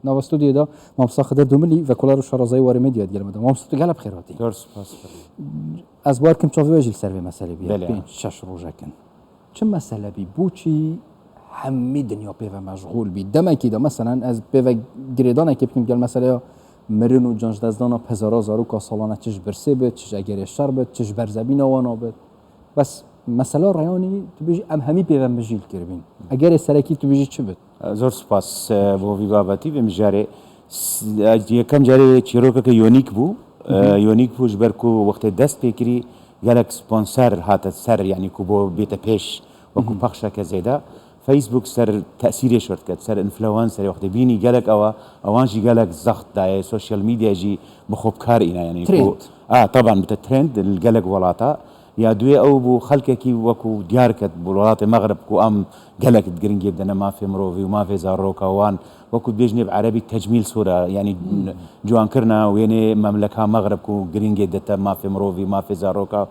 ناو استودیو دا مامسا خدر دوملی و کلارو شارازای واره مدیا دیگه مدام مامسا گلب خیراتی درس پاس از بار کم چاوی وجل سر مسئله بیا بله. بین شش روزه کن چه مسئله بی بوچی همه دنیا پیو مشغول بی دم کی دا مثلا از پیو گریدان کی بکیم گل مسئله مرن و جانش دزدانا پزارا زارو کا سالانه چش برسه بد چش اگر شر بد چش برزبین وانا بد بس مسئله رایانی تو بیجی ام همی پیو مجیل کربین اگر سرکی تو بیجی چه بد زور سپاس بۆ ویبابەتی بێ مژارێ یەکەم جارێ چیرۆکەکە یۆنیک بوو یۆنیک بووش بەرکو وەختێ دەست پێکری گەلک سپۆنسەر هاتە سەر یعنی کو بۆ بێتە پێش وەکو پەخشەکە زێدا فەیسبوک سەر تەسیرێ شۆرت کرد سەر ئینفلەوەنسەر وەختێ بینی گەلک ئەوە ئەوانژی گەلک زەختدایە سۆشیال میدیاژی بخۆبکار ئینا یعنی طبعا بتە ترند گەلک وڵاتە یا دوێ ئەو بوو خەڵکێکی وەکو دیار کرد بۆ وڵاتی مەغرب و ئەم گەلێکت گرنگی بدەنە مافێ مرۆڤی و مافێ زارۆکەوان وەکو بێژنێ عەرەبی تەجمیل سوورە یعنی جوانکردنا وێنێ مەملەکە مەغرب و گرنگێ دەتە مافێ مرۆڤی مافێ زارۆکە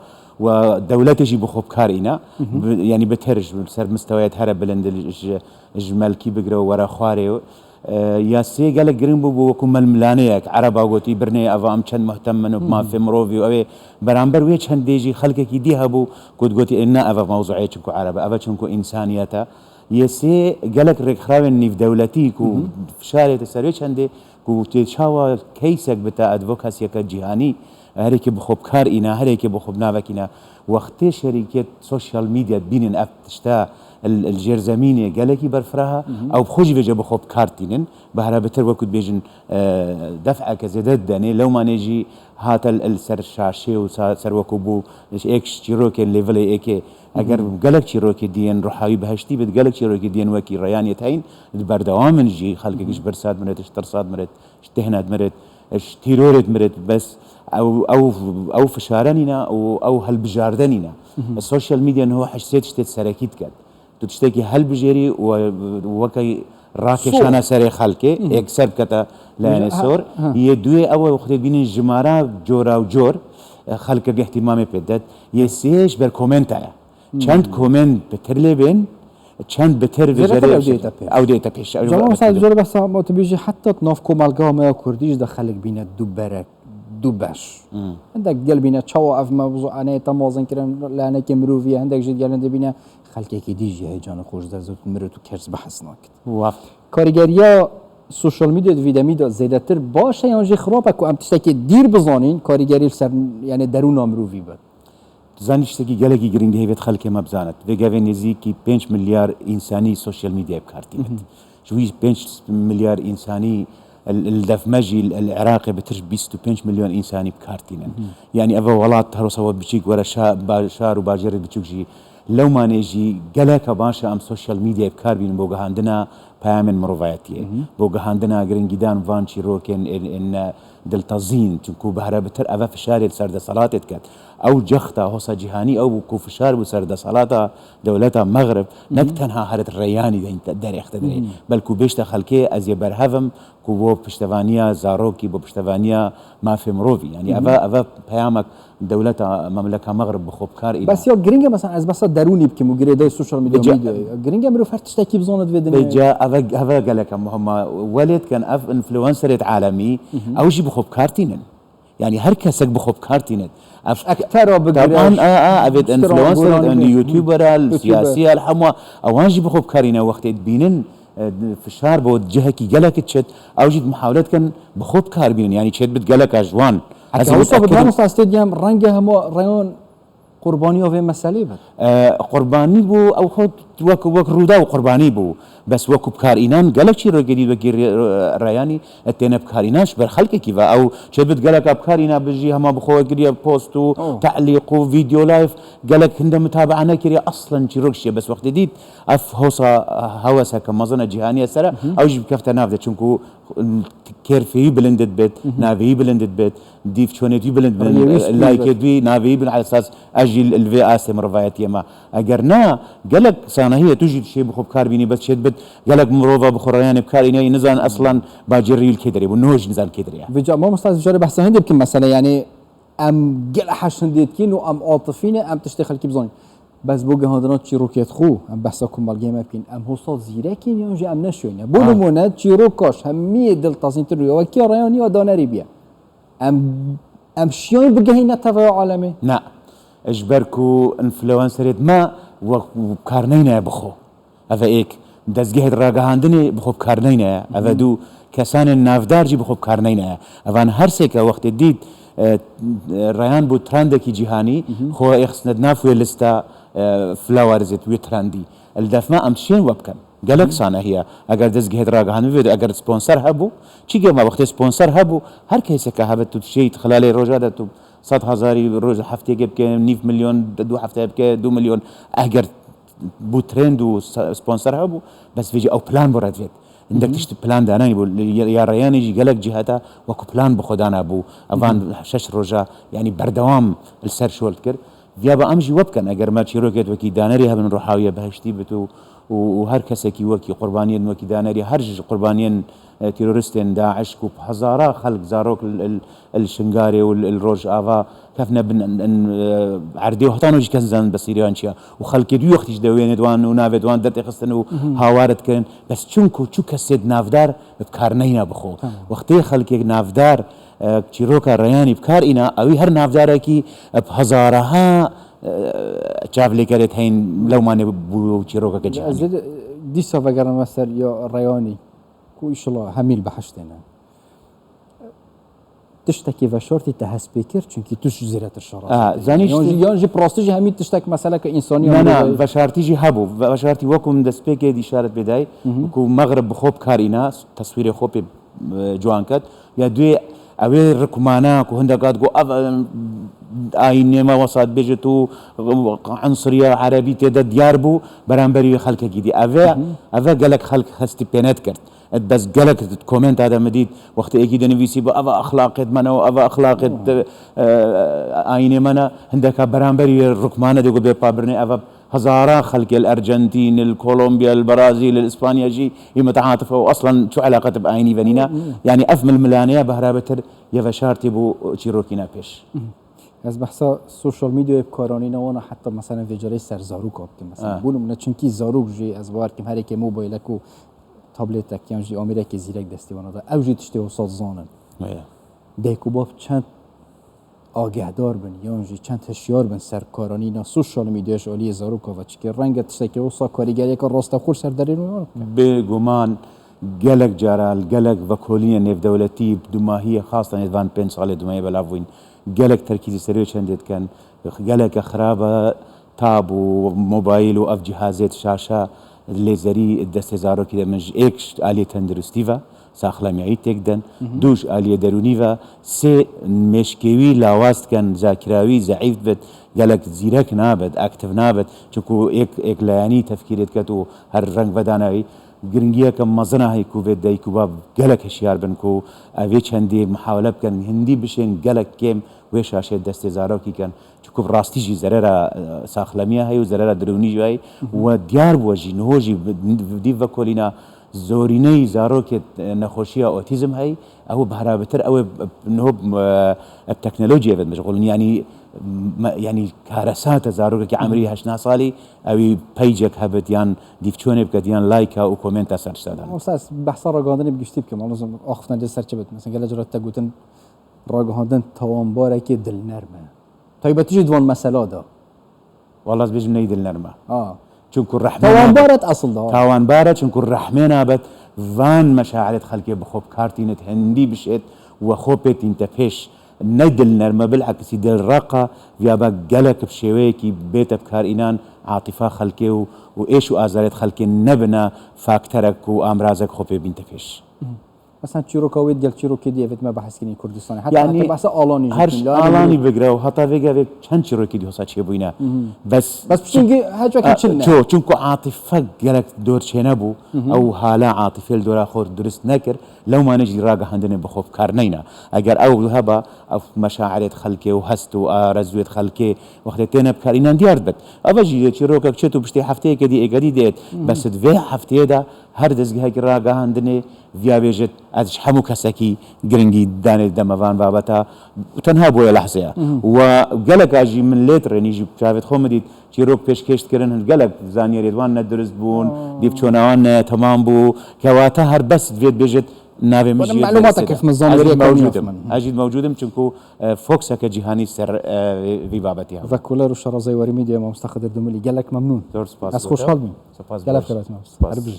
و دەولەتێکی بخۆبکار ئینا یعنی بەتەرش سەر مستەوەیەت هەرە بلند ژمەلکی بگرە و وەرە خوارێ یا سێ گەلک گرنگ بوو بۆ وەکو مەلملانەیەک عەرەبا گوتی برنێ ئەڤە ئەم چەند مەهتەم من و مافێ مرۆڤی و ئەوێ بەرامبەر وێ چەندێژی خەڵکێکی دی هەبوو گوتگوتی ئێنا ئەڤە مەوزوعەیە چونکو عەرەبە ئەڤە چونکو ئینسانیەتە یەسێ گەلک ڕێکخراوێن نیڤدەولەتی و فشارێتە سەروێ چەندێ و تێچاوە کەیسێک بتە ئەدڤۆکاسیەکە جیهانی هەرێکی بخۆبکار ئینا هەرێکی بخۆبناوەکینا وەختێ شەریکێت سۆشیال میدیات بینن ئەف تشتا الجێرزەمینێ گەلێکی بەرفراها ئەو خۆشی بێژە بخۆب کارتینن بەهرە بەتر وەکوت بێژن دەفعەکە زێدەت دەنێ لەومانێژی هاتە سەر شاشێ و سەروەکو بوو ئێک چیرۆکێ لێڤڵێ ئێکێ ئەگەر گەلک چیرۆکی دیێن ڕۆحاوی بەهشتی بێت گەلک چیرۆکی دیێن وەکی ڕێیانێت هەین بەردەوام منژی خەڵکێکیش بەرسات مرێت تەرسات مرێت تێهنات مرێت تیرۆرێت مرێت بەس ئەو فشارەنینە ئەو هەلبژاردنینە سۆشیال میدیا هۆ حشتێت شتێت سەرەکیت کرد تو شتێکی هەلبژێری وەکەی ڕاکێشانە سەرێ خەڵکێ یەکسەر بکەتە لایەنێ سۆر یە دوێ ئەوە وەختێ بینین ژمارە جۆرا و جۆر خەڵکە احتیمامی پێدەت یە سێش بەر کۆمنتایە چەند کۆمنت بەتر لێ بێن چەند بەتر ئەو دێتە پێش زۆر بەسا مۆتبیژی حتا ناف کۆمەلگاومەیە کوردیش دە خەڵک بینە دوو بەرەک دوو بەش هەندێک گەل بینە چاوە ئەف مەوزوعانەیە تەمازنکردن لایەنێکی مرۆڤیە هەندێک ژێت گەلەن دەبینە خەڵکێکی دیژی هەیجانە خۆش دەزوت مرێت و کەرس بەحەس ناکرد کاریگەریە سوشال میدیا ویدەمیدا زێدەتر باشە یانژی خراپە و ئەم تشتێکی دیر بزانین کاریگەری سەر یعنی دەرونا مرۆڤی بێت زانی شتێکی گەلێکی گرنگی هەبێت خەڵکێ مە بزانێت وێگەوێ نزیکی 5 ملیار ئینسانی سوشیال میدیا بکارتێنێت ژووی 5 ملیار ئینسانی الدەفمەژی العێراقی بەتر 25 ملیۆن ئینسانی بکارتێنن یعنی ئەوە وڵات هەڕۆسەوە بچیک وەرە شار و باژێری بچووکژی لەومانێژی گەلێکە باشە ئەم سوشیال میدیا بکاربین بۆ گەهاندنە پەیامێن مرۆڤایەتیە بۆ گەهاندنە گرنگیدان ڤان چیرۆکێن دڵتەزین چونکو بەهرە بتر ئەوە فشارێت سەردەسەڵاتێت کرد ئەو جەختە هۆسە جیهانی ئەو بوو فشار بوو سەردەسەڵاتە دەولەتە مەغرب نەک تەنها هەرت ڕێیانی دەرێختە دەرێ بەلکو بێشتە خەڵکێ ئەزیە بەرهەڤم کو بۆ پشتەوانیە زارۆکی بۆ پشتەوانیە مافێ مرۆڤی ینی ئەوە پەیامێک دەولەتە مەملەکە مەغرب بخۆبکار بەس یا گرنگە مەسەن ئەس بەسە دەرونی بکەم و گرێدەی سوشیال میدیا گرنگە مرۆڤ هەر تشتێکی بزانێت بێجا ئەوە گەلەکە مهمە وەلێت کەن ئەف ئینفلوەنسەرێت عالەمی ئەوژی بخۆبکارتینن یعنی هەر کەسێک بخۆبکارتینێت ئەکتەرە طبعا ئەبێت ئینفلوەنسەر یوتیوبەرە سیاسیە هەموو ئەوانژی بخۆبکارینە وەختێت بینن فشار بۆ جهەکی گەلێکت چێت ئەوژیت محاولەتکەن بخۆبکار بینن ینی چێت بت گەلەکە جوان ئەستێدیام ڕەنگە هەموو ڕێیۆن قوربانی ئەوێ مەسەلەی بێت قوربانی بوو ئەو خۆت وەک ڕوودا و قوربانی بوو بەس وەکو بکارئینان گەلێک چیرۆگەری وەگیر ڕێیانی ئەتێنە بکاریناش بەر خەڵکێکی بە ئەو چێت بت گەلێکە بکارینە بژی هەما بخۆوەگریە پۆست و تعلیق و ڤیدیۆ لایف گەلێک هەندە متابعە نەکردە ئەسڵەن چیرۆکشیە بەس وەختێ دیت ئەف هۆسە هەوەسەکە مەزنە جیهانیە سەرە ئەوژی بکەفتە ناودێت چونکو کێرفێوی بلندت بێت ناوێیی بلندت بێت دیف چۆنێتی بلند لایکێدوی ناوێیی بن على اساس ئەژی الڤێ ئاسێ مرۆڤایەتی ئەمە ئەگەر نا گەلک سانە هەیە توژی شێ بخۆبکار بینی بەس چێت بت گەلک مرۆڤە بخۆڕیانێ بکارینەوەی نزان ئەسڵان باجێڕیل کێ دەرێ بوو نۆژ نزان کێ دەرێ بجا مامۆستا جارێ بەحسە هەندێک بکەم مەسەلە یعنی ئەم گەل حەشندێتکین و ئەم عاتفینە ئەم تشتێ خەڵکی بزانین بس بۆ گەهاندنا چیرۆکێت خۆ ئەم بەسە کومەڵگەمە بکەین ئەم هۆستا زیرەکین یانژێ ئەم نەشوێنە بۆ نمونە چیرۆکاش هەمیە دڵتەزینتر ئەوەکی ڕێیانی وا دانەری بیە ئەم شیۆی بگەهینەتەوە عالەمێ نا اجبرك انفلونسرت ما وكارنينا بخو هذا ايك دزجهد راجهاندني بخو بكارنينا هذا دو كسان النافدارجي بخو بكارنينا هذا هرسك وقت الديد ريان بو ترندكي جهاني خو يخسندنا في لستا فلاورزت وي ترندي الدفما امشين وبكن قالك صانا هي اگر دزجهد راجهاندني فيديو اگر سبونسر هبو چي ما وقت سبونسر هبو هر كيسك هبت شيء خلال روجادته 100,000 روز هفته بكي 9 مليون دو هفته بكي 2 مليون اگر بو ترند و سبونسر هبو بس فيجي او بلان برد فيت عندك تشت بلان داناني بو يا ريان يجي قالك جهتا وكو بلان بخدانا بو افان شش روجا يعني بردوام السر شو الكر ديابا امجي وبكن اگر ما تشيروكيت وكي دانري هبن روحاويه بهشتي بتو وهر كسكي وكي قربانيين وكي دانري هرج قربانيين تيرورستين داعش كوب هزارة خلق زاروك الشنغاري والروج آفا كفنا بن عردي وحتانو جي كنزان بصيريان شيا وخلق يدو يختج دوين دوان ونافد دوان درتي خستنو هاوارد كن بس چونكو چو كسيد نافدار بكارنينا بخو وقتي خلق نافدار چيروكا رياني بكار إنا اوي هر نافداركي بهزارها چافلي كرت هين لو ماني بو چيروكا كجاني دي صفا قرن مثل يا رياني كو إن شاء الله هميل بحشتنا تشتكي وشرطي تهس بكر چونكي توش زيرت الشرط زانيش يانجي براستيجي هميل تشتك مسألة كإنسانية لا وشرطي جي هبو وشرطي وكم دسبيكي دي شارت بداي وكو مغرب بخوب كارينا تصوير خوب جوانكت يا دوي اوي ركمانا كو هندا قاد جو آيني ما وصاد بيجتو عنصرية عربي تيدا ديار بو برانبري خلق جدي افا قالك خلق خستي بينات كرت بس قالك كومنت هذا مديد وقت اكيد نفيسي بو افا اخلاق منا وافا اخلاق آيني منا هندك برانبري ركمانا دي قبل بابرني افا هزارة خلق الارجنتين الكولومبيا البرازيل الاسبانيا جي يمتعاطفة واصلا شو علاقة بآيني بنينا يعني افمل ملانيا بهرابتر يفشارتي بو تشيروكينا بيش از بحثا سوشال میدیا بکارانینا وانا حتی مثلا ویجاره سر زاروک آب که مثلا بولم نه چونکی زاروک جی از بار کم هر کی موبایلک و تابلت کیان جی آمیره که زیرک دستی وانا دا او جی تشتی وسط زانن دیکو باب چند آگهدار بن یان جی چند هشیار بن سر کارانینا سوشال میدیاش علی زاروک و چکی رنگ تشتی که وسط کاریگری که راست خور سر درین بگمان گلک جارال گلک وکولی نف دولتی دماهی خاصه ندوان 5 سال دماهی بلاوین قالك تركيزي سريع شندت كان قالك خرابة تاب وموبايل وأف جهازات شاشة ليزري الدستزارو كده من إكش آلية تندرستيفا ساخلام يعيد تقدن دوش آلية درونيفا سي مشكوي لاواست كان ذاكراوي ضعيف بد قالك زيرك نابد اكتف نابد چونكو اك لياني تفكيرت كتو هر رنگ بداناوي گرنگیه کم مزنا هی کووید دای کوباب گلک هشیار بن کو اوی چندی محاوله بکن هندی بشین گلک کم ویش آشه دست زارو کی کن چکو راستی جی زررا ساخلمیه هی و زررا درونی جوی و دیار بوجی نهوجی دیو وکولینا زورینه زارو که نخوشی اوتیزم هی او بهرابتر او نهوب التكنولوجيا بد مشغول يعني كارثات زاروك كعمري 8 سالي او بيجك هبت يان ديفچونه بكد يان لايكا و كومنت سرچ دادن استاد بحث راگاندن بگشتی بکم لازم اخفتن جه سرچ بد مثلا گله جرات گوتن راگاندن توانباره که دل نرمه طيبتيجي دوان مساله دا والله بيجي من دل نرمه چونكو الرحمن توانبارت اصل دا توانباره چونكو الرحمن ابد وان مشاعرت خلقي بخوب كارتينت هندي بشت وخوبت انت فيش ندل نرمه بالعكس يدل رقه ويابا قلك بشويكي بيت بكار إنان عاطفة خلقي وإيش وآزارت خلقي نبنا فاكترك وأمراضك خوبي بنت فيش مثلا چیروکاوید گل چیروکی دیوید ما بحث کنیم کردستانی حتی يعني بحث آلانی هرش آلانی بگره و حتی ویگه چند چیروکی دی حسا چه بوینا بس بچینگی هجا کی چنه چونکو عاطفه گلک دور چه نبو او حالا عاطفه دور خور درست نکر لو ما نجي راقه هندن بخوف كارنينا اگر او هبا او مشاعرت خلقي وهست وارزويت خلقي وقتين بكارينا ديار بد ابجي چيروكك چتو بشتي هفته كدي اگدي ديت بس دوي هفته دا هەر دەستگاهێکی ڕاگەهاندنێ ڤیا بێژێت ئەش هەموو کەسێکی گرنگی دانێت دەمەوان بابەتە تەنها بۆیە لەحزەیە و گەلک ئاژی من لێت ڕێنیژی چاوێت خۆ مدیت چیرۆک پێشکەشتکردن گەلک زانیاریێتوان نەدروست بوون دیبچۆناوان تەمام بوو کەواتە هەر بەست بێت بێژێت ناوێ معلوماتك في نظام أجد موجودم چونكو فوكسك جهاني سر في بابتها فكولر وشرازي وري ميديا مستخدر دملي قال لك ممنون زۆر سپاس از خوشحال بیم سپاس گەلە باش. خێرات سپاس. هەر بژ